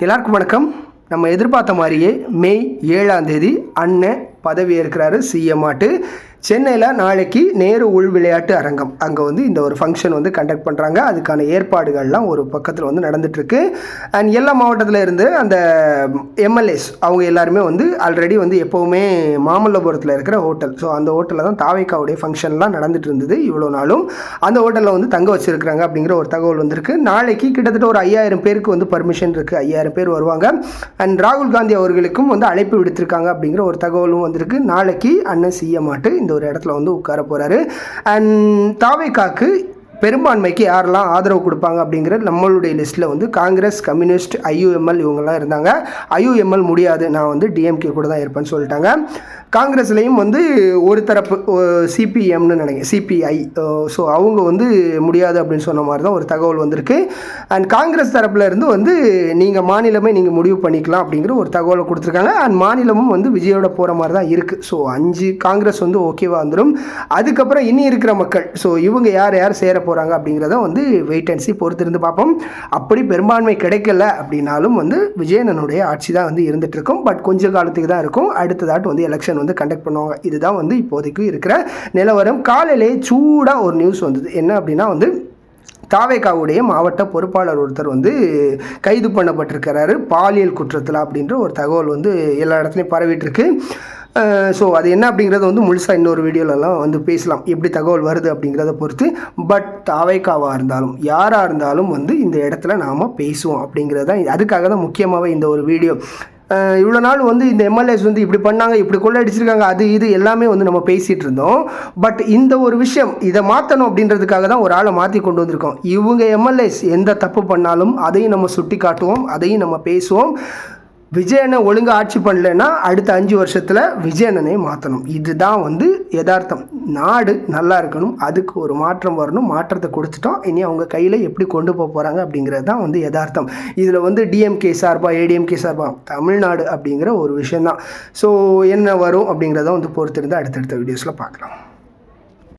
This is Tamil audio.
எல்லாருக்கும் வணக்கம். நம்ம எதிர்பார்த்த மாதிரியே மே 7ஆம் தேதி அண்ணன் பதவி ஏற்கிறாரு சிஎம் ஆட்டு. சென்னையில் நாளைக்கு நேரு உள் விளையாட்டு அரங்கம் அங்கே இந்த ஒரு ஃபங்க்ஷன் கண்டக்ட் பண்ணுறாங்க. அதுக்கான ஏற்பாடுகள்லாம் ஒரு பக்கத்தில் நடந்துகிட்ருக்கு. அண்ட் எல்லா மாவட்டத்தில் இருந்து அந்த எம்எல்ஏஸ் அவங்க எல்லாருமே ஆல்ரெடி எப்போவுமே மாமல்லபுரத்தில் இருக்கிற ஹோட்டல், ஸோ அந்த ஹோட்டலில் தான் தாவேக்காவுடைய ஃபங்க்ஷன்லாம் நடந்துகிட்டு இருந்தது. இவ்வளோ நாளும் அந்த ஹோட்டலில் தங்க வச்சுருக்கிறாங்க அப்படிங்கிற ஒரு தகவல் வந்திருக்கு. நாளைக்கு கிட்டத்தட்ட ஒரு 5000 பேருக்கு பர்மிஷன் இருக்குது. 5000 பேர் வருவாங்க. அண்ட் ராகுல் காந்தி அவர்களுக்கும் அழைப்பு விடுத்திருக்காங்க அப்படிங்கிற ஒரு தகவலும் வந்திருக்கு. நாளைக்கு அண்ணன் சிஎம் ஆட்டு இந்த ஒரு இடத்துல உட்கார போகிறாரு. அண்ட் தாவேக்காக்கு பெரும்பான்மைக்கு யாரெல்லாம் ஆதரவு கொடுப்பாங்க அப்படிங்கிற நம்மளுடைய லிஸ்ட்டில் காங்கிரஸ், கம்யூனிஸ்ட், ஐயூஎம்எல் இவங்கெல்லாம் இருந்தாங்க. ஐயூஎம்எல் முடியாது, நான் டிஎம்கே கூட தான் இருப்பேன்னு சொல்லிட்டாங்க. காங்கிரஸ்லேயும் ஒரு தரப்பு சிபிஎம்னு நினைக்கிறேன், சிபிஐ, ஸோ அவங்க முடியாது அப்படின்னு சொன்ன மாதிரி தான் ஒரு தகவல் வந்திருக்கு. அண்ட் காங்கிரஸ் தரப்பில் இருந்து நீங்கள் மாநிலமே நீங்கள் முடிவு பண்ணிக்கலாம் அப்படிங்கிற ஒரு தகவலை கொடுத்துருக்காங்க. அண்ட் மாநிலமும் விஜயோட போகிற மாதிரி தான் இருக்குது. ஸோ 5 காங்கிரஸ் ஓகேவாக வந்துடும். அதுக்கப்புறம் இனி இருக்கிற மக்கள், ஸோ இவங்க யார் யார் சேர போகிறாங்க அப்படிங்கிறத வெயிட் அண்ட் சி பொறுத்திருந்து பார்ப்போம். அப்படி பெரும்பான்மை கிடைக்கல அப்படின்னாலும் விஜயனுடைய ஆட்சி தான் இருந்துட்டு இருக்கும். பட் கொஞ்ச காலத்துக்கு தான் இருக்கும். அடுத்ததாட்டு எலெக்ஷன் கண்டக்ட் பண்ணுவாங்க. இதுதான் இப்போதைக்கு இருக்கிற நிலவரம். காலையிலே சூடாக ஒரு நியூஸ் வந்தது. என்ன அப்படின்னா தாவேக்காவுடைய மாவட்ட பொறுப்பாளர் ஒருத்தர் கைது பண்ணப்பட்டிருக்கிறாரு பாலியல் குற்றத்தில் அப்படின்ற ஒரு தகவல் எல்லா இடத்துலையும் பரவிட்டுருக்கு. ஸோ அது என்ன அப்படிங்கிறத முழுசாக இன்னொரு வீடியோலலாம் பேசலாம், எப்படி தகவல் வருது அப்படிங்கிறத பொறுத்து. பட் தாவேக்காவாக இருந்தாலும் யாராக இருந்தாலும் இந்த இடத்துல நாம் பேசுவோம் அப்படிங்கிறது தான். அதுக்காக தான் முக்கியமாகவே இந்த ஒரு வீடியோ. இவ்வளோ நாள் இந்த எம்எல்ஏஸ் இப்படி பண்ணாங்க, இப்படி கொள்ளடிச்சிருக்காங்க, அது இது எல்லாமே நம்ம பேசிகிட்டு இருந்தோம். பட் இந்த ஒரு விஷயம் இதை மாற்றணும் அப்படின்றதுக்காக தான் ஒரு ஆளை மாற்றி கொண்டு வந்திருக்கோம். இவங்க எம்எல்ஏஸ் எந்த தப்பு பண்ணாலும் அதையும் நம்ம சுட்டி காட்டுவோம், அதையும் நம்ம பேசுவோம். விஜயனை ஒழுங்காக ஆட்சி பண்ணலைன்னா அடுத்த 5 வருஷத்தில் விஜயனனை மாற்றணும். இதுதான் யதார்த்தம். நாடு நல்லா இருக்கணும், அதுக்கு ஒரு மாற்றம் வரணும். மாற்றத்தை கொடுத்துட்டோம், இனி அவங்க கையில் எப்படி கொண்டு போக போகிறாங்க அப்படிங்கிறது தான் யதார்த்தம். இதில் டிஎம்கே சார்பாக ஏடிஎம்கே சார்பாக தமிழ்நாடு அப்படிங்கிற ஒரு விஷயந்தான். ஸோ என்ன வரும் அப்படிங்கிறத பொறுத்திருந்து அடுத்தடுத்த வீடியோஸில் பார்க்கலாம்.